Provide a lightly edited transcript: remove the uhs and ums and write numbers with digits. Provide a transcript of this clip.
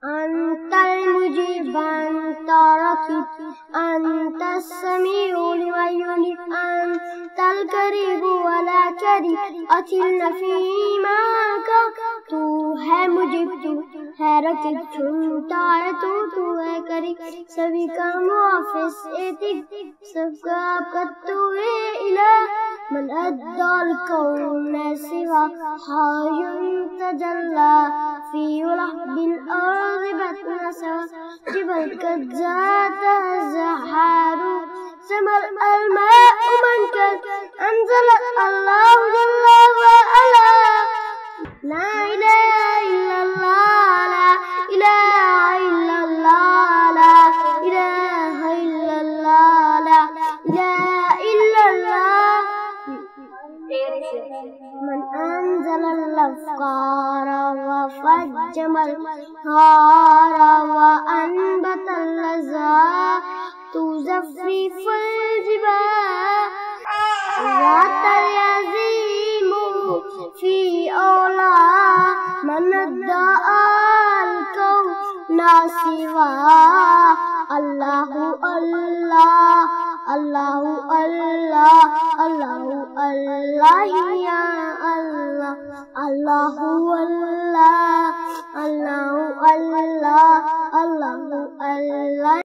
أنت المجيب أنت الرقيب أنت السميع لمن ينيب أنت القريب ولا كريم أتلنا فيما تو ہے مجیب تو ہے رقیب سنتا ہے تو ہے قریب سبھی کا محافظ اعتب سب کا آپ تو ہے الہ من أدى الكون سوى حي تجلى في لحظ الأرض بطن سوى جبل قد زادها الزحار سما الماء من قد أنزل الله جل وعلا لا إله إلا الله لا إله إلا الله لا إله إلا الله لا إله إلا الله من أنزل الأفكار وفجم النهار وأنبت اللذات زفرف الجبال ذات اليزيم في أولى من ادعى الكون سوى الله الله الله الله الله الله يا الله الله الله الله الله الله الله